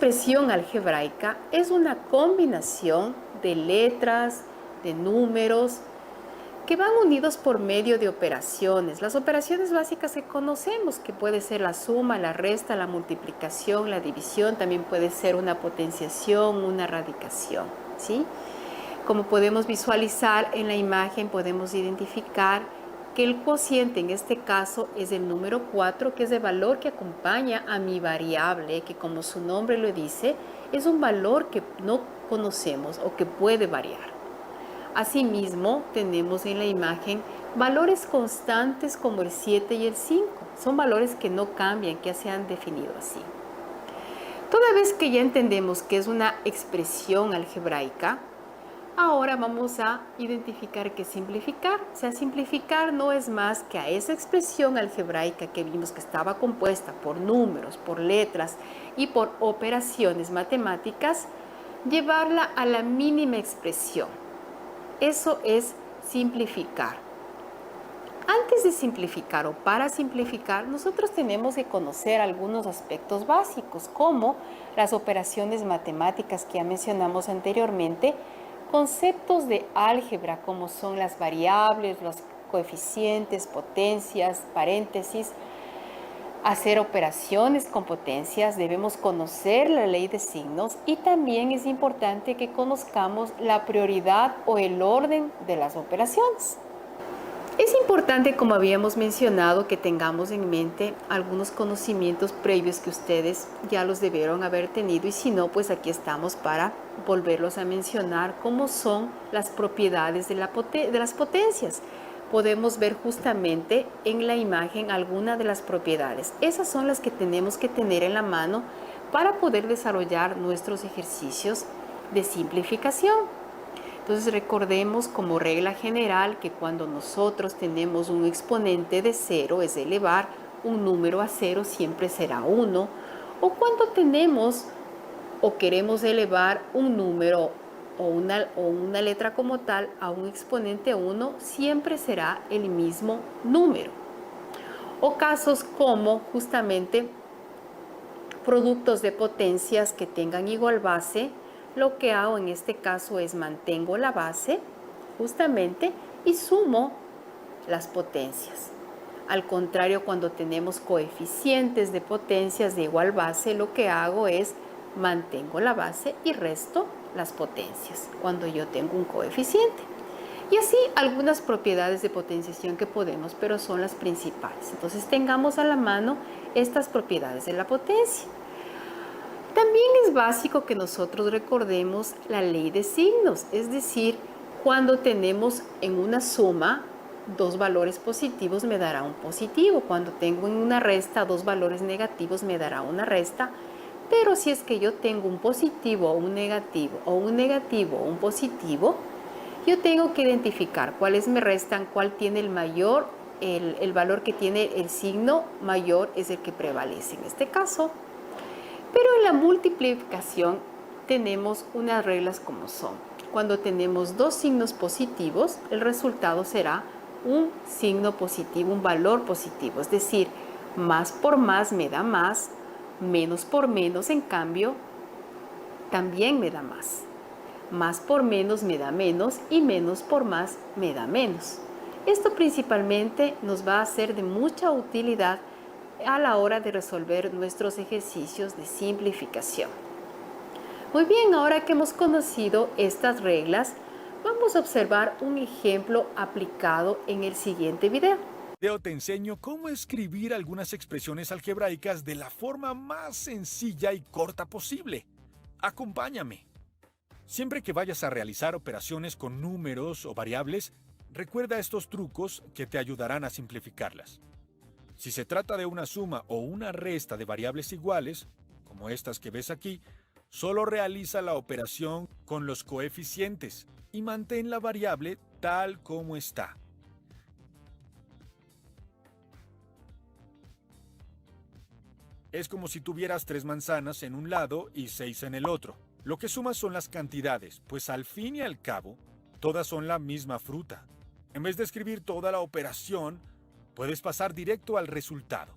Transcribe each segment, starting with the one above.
expresión algebraica es una combinación de letras, de números, que van unidos por medio de operaciones. Las operaciones básicas que conocemos, que puede ser la suma, la resta, la multiplicación, la división, también puede ser una potenciación, una radicación, ¿sí? Como podemos visualizar en la imagen, podemos identificar que el cociente en este caso es el número 4, que es el valor que acompaña a mi variable, que como su nombre lo dice, es un valor que no conocemos o que puede variar. Asimismo, tenemos en la imagen valores constantes como el 7 y el 5. Son valores que no cambian, que se han definido así. Toda vez que ya entendemos que es una expresión algebraica, ahora vamos a identificar qué es simplificar. O sea, simplificar no es más que a esa expresión algebraica que vimos que estaba compuesta por números, por letras y por operaciones matemáticas, llevarla a la mínima expresión. Eso es simplificar. Antes de simplificar o para simplificar, nosotros tenemos que conocer algunos aspectos básicos, como las operaciones matemáticas que ya mencionamos anteriormente, conceptos de álgebra como son las variables, los coeficientes, potencias, paréntesis. Hacer operaciones con potencias, debemos conocer la ley de signos y también es importante que conozcamos la prioridad o el orden de las operaciones. Es importante, como habíamos mencionado, que tengamos en mente algunos conocimientos previos que ustedes ya los debieron haber tenido y si no, pues aquí estamos para volverlos a mencionar, como son las propiedades de las potencias. Podemos ver justamente en la imagen algunas de las propiedades. Esas son las que tenemos que tener en la mano para poder desarrollar nuestros ejercicios de simplificación. Entonces recordemos como regla general que cuando nosotros tenemos un exponente de 0, es elevar un número a 0, siempre será 1. O cuando tenemos o queremos elevar un número o una letra como tal a un exponente 1, siempre será el mismo número. O casos como justamente productos de potencias que tengan igual base, lo que hago en este caso es mantengo la base justamente y sumo las potencias. Al contrario, cuando tenemos coeficientes de potencias de igual base, lo que hago es mantengo la base y resto las potencias cuando yo tengo un coeficiente. Y así algunas propiedades de potenciación que podemos, pero son las principales. Entonces tengamos a la mano estas propiedades de la potencia. También es básico que nosotros recordemos la ley de signos, es decir, cuando tenemos en una suma dos valores positivos me dará un positivo, cuando tengo en una resta dos valores negativos me dará una resta, pero si es que yo tengo un positivo o un negativo o un negativo o un positivo, yo tengo que identificar cuáles me restan, cuál tiene el mayor, el valor que tiene el signo mayor es el que prevalece en este caso. Pero en la multiplicación tenemos unas reglas como son. Cuando tenemos dos signos positivos, el resultado será un signo positivo, un valor positivo. Es decir, más por más me da más, menos por menos, en cambio, también me da más. Más por menos me da menos y menos por más me da menos. Esto principalmente nos va a ser de mucha utilidad a la hora de resolver nuestros ejercicios de simplificación. Muy bien, ahora que hemos conocido estas reglas, vamos a observar un ejemplo aplicado en el siguiente video. Te enseño cómo escribir algunas expresiones algebraicas de la forma más sencilla y corta posible. Acompáñame. Siempre que vayas a realizar operaciones con números o variables, recuerda estos trucos que te ayudarán a simplificarlas. Si se trata de una suma o una resta de variables iguales, como estas que ves aquí, solo realiza la operación con los coeficientes y mantén la variable tal como está. Es como si tuvieras 3 manzanas en un lado y 6 en el otro. Lo que sumas son las cantidades, pues al fin y al cabo, todas son la misma fruta. En vez de escribir toda la operación, puedes pasar directo al resultado.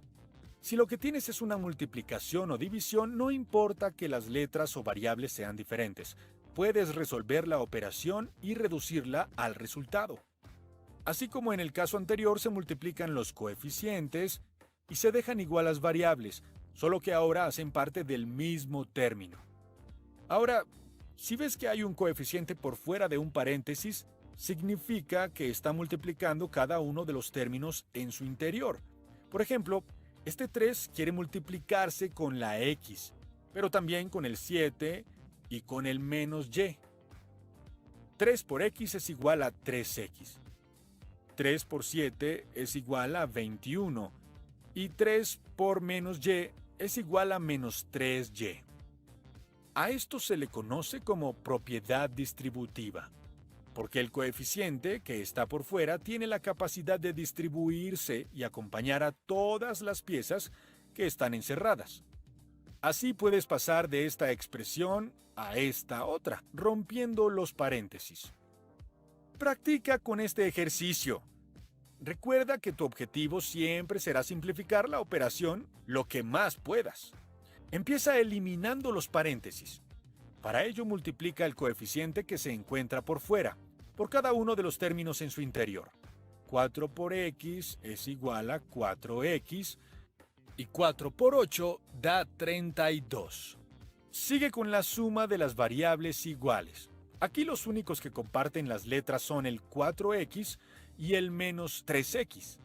Si lo que tienes es una multiplicación o división, no importa que las letras o variables sean diferentes. Puedes resolver la operación y reducirla al resultado. Así como en el caso anterior se multiplican los coeficientes y se dejan igual las variables, solo que ahora hacen parte del mismo término. Ahora, si ves que hay un coeficiente por fuera de un paréntesis, significa que está multiplicando cada uno de los términos en su interior. Por ejemplo, este 3 quiere multiplicarse con la x, pero también con el 7 y con el menos y. 3 por x es igual a 3x. 3 por 7 es igual a 21. Y 3 por menos y es igual a menos 3y. A esto se le conoce como propiedad distributiva, porque el coeficiente que está por fuera tiene la capacidad de distribuirse y acompañar a todas las piezas que están encerradas. Así puedes pasar de esta expresión a esta otra, rompiendo los paréntesis. Practica con este ejercicio. Recuerda que tu objetivo siempre será simplificar la operación lo que más puedas. Empieza eliminando los paréntesis. Para ello multiplica el coeficiente que se encuentra por fuera, por cada uno de los términos en su interior. 4 por x es igual a 4x y 4 por 8 da 32. Sigue con la suma de las variables iguales. Aquí los únicos que comparten las letras son el 4x y el menos 3x.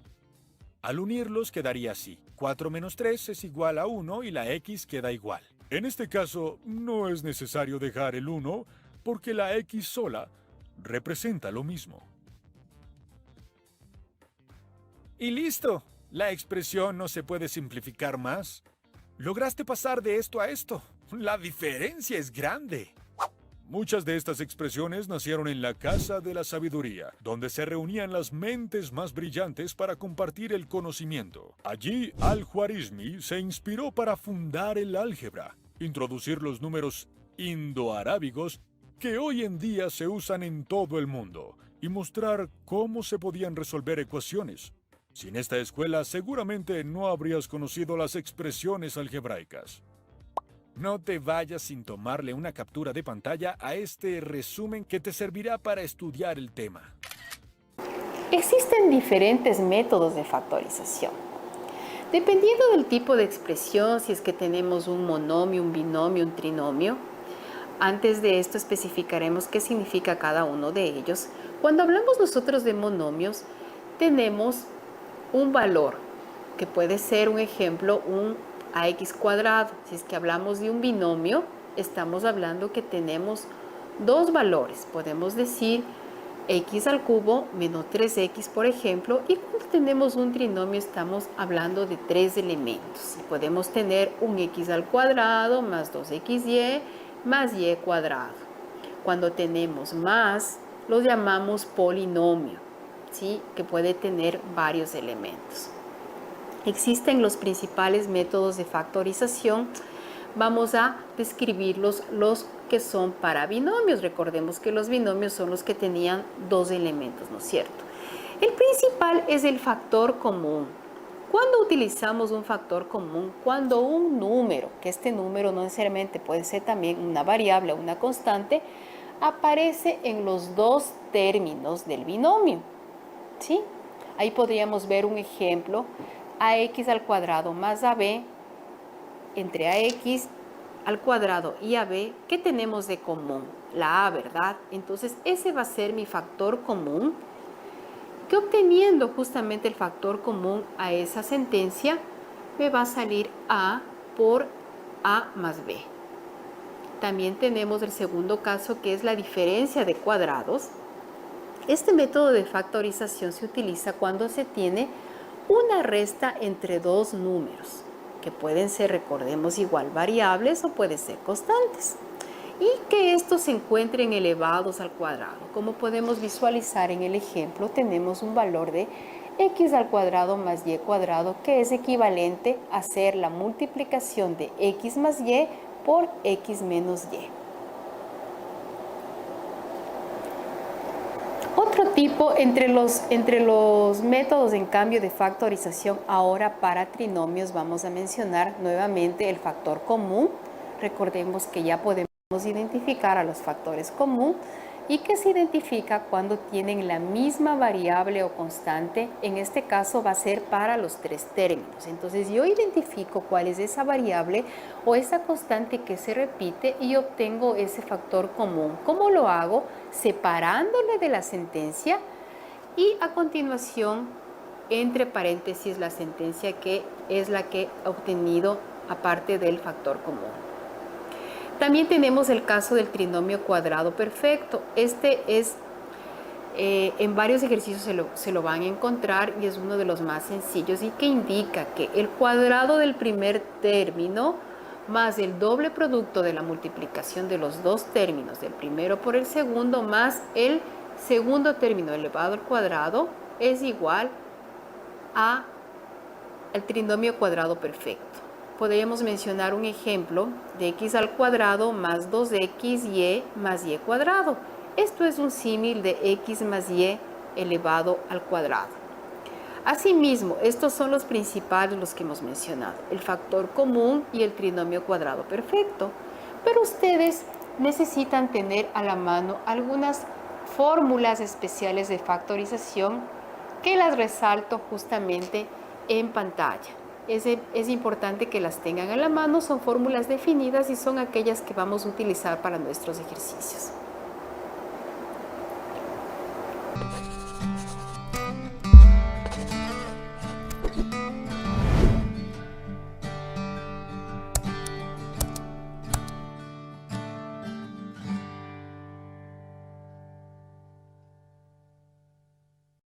Al unirlos quedaría así. 4 menos 3 es igual a 1 y la x queda igual. En este caso no es necesario dejar el 1 porque la x sola representa lo mismo. Y listo. La expresión no se puede simplificar más. Lograste pasar de esto a esto. La diferencia es grande. Muchas de estas expresiones nacieron en la Casa de la Sabiduría, donde se reunían las mentes más brillantes para compartir el conocimiento. Allí, Al-Khwarizmi se inspiró para fundar el álgebra, introducir los números indoarábigos que hoy en día se usan en todo el mundo, y mostrar cómo se podían resolver ecuaciones. Sin esta escuela, seguramente no habrías conocido las expresiones algebraicas. No te vayas sin tomarle una captura de pantalla a este resumen que te servirá para estudiar el tema. Existen diferentes métodos de factorización. Dependiendo del tipo de expresión, si es que tenemos un monomio, un binomio, un trinomio, antes de esto especificaremos qué significa cada uno de ellos. Cuando hablamos nosotros de monomios, tenemos un valor, que puede ser un ejemplo, un ax cuadrado. Si es que hablamos de un binomio, estamos hablando que tenemos dos valores. Podemos decir x al cubo menos 3x, por ejemplo, y cuando tenemos un trinomio estamos hablando de tres elementos. Y podemos tener un x al cuadrado más 2xy más y cuadrado. Cuando tenemos más, lo llamamos polinomio, ¿sí? Que puede tener varios elementos. Existen los principales métodos de factorización. Vamos a describirlos, los que son para binomios. Recordemos que los binomios son los que tenían dos elementos, ¿no es cierto? El principal es el factor común. ¿Cuándo utilizamos un factor común? Cuando un número, que este número no necesariamente puede ser también una variable o una constante, aparece en los dos términos del binomio, ¿sí? Ahí podríamos ver un ejemplo: ax al cuadrado más ab, entre ax al cuadrado y ab, ¿qué tenemos de común? La a, ¿verdad? Entonces ese va a ser mi factor común, que obteniendo justamente el factor común a esa sentencia, me va a salir a por a más b. También tenemos el segundo caso, que es la diferencia de cuadrados. Este método de factorización se utiliza cuando se tiene una resta entre dos números, que pueden ser, recordemos, igual variables o pueden ser constantes, y que estos se encuentren elevados al cuadrado. Como podemos visualizar en el ejemplo, tenemos un valor de x al cuadrado más y cuadrado, que es equivalente a hacer la multiplicación de x más y por x menos y. Otro tipo, entre los métodos en cambio de factorización, ahora para trinomios vamos a mencionar nuevamente el factor común. Recordemos que ya podemos identificar a los factores común y que se identifica cuando tienen la misma variable o constante. En este caso va a ser para los tres términos. Entonces yo identifico cuál es esa variable o esa constante que se repite y obtengo ese factor común. ¿Cómo lo hago? Separándole de la sentencia y a continuación entre paréntesis la sentencia que es la que he obtenido aparte del factor común. También tenemos el caso del trinomio cuadrado perfecto. Este es, en varios ejercicios se lo van a encontrar y es uno de los más sencillos y que indica que el cuadrado del primer término más el doble producto de la multiplicación de los dos términos, del primero por el segundo, más el segundo término elevado al cuadrado, es igual al trinomio cuadrado perfecto. Podríamos mencionar un ejemplo de x al cuadrado más 2xy más y cuadrado. Esto es un símil de x más y elevado al cuadrado. Asimismo, estos son los principales, los que hemos mencionado, el factor común y el trinomio cuadrado perfecto. Pero ustedes necesitan tener a la mano algunas fórmulas especiales de factorización que las resalto justamente en pantalla. Es importante que las tengan a la mano, son fórmulas definidas y son aquellas que vamos a utilizar para nuestros ejercicios.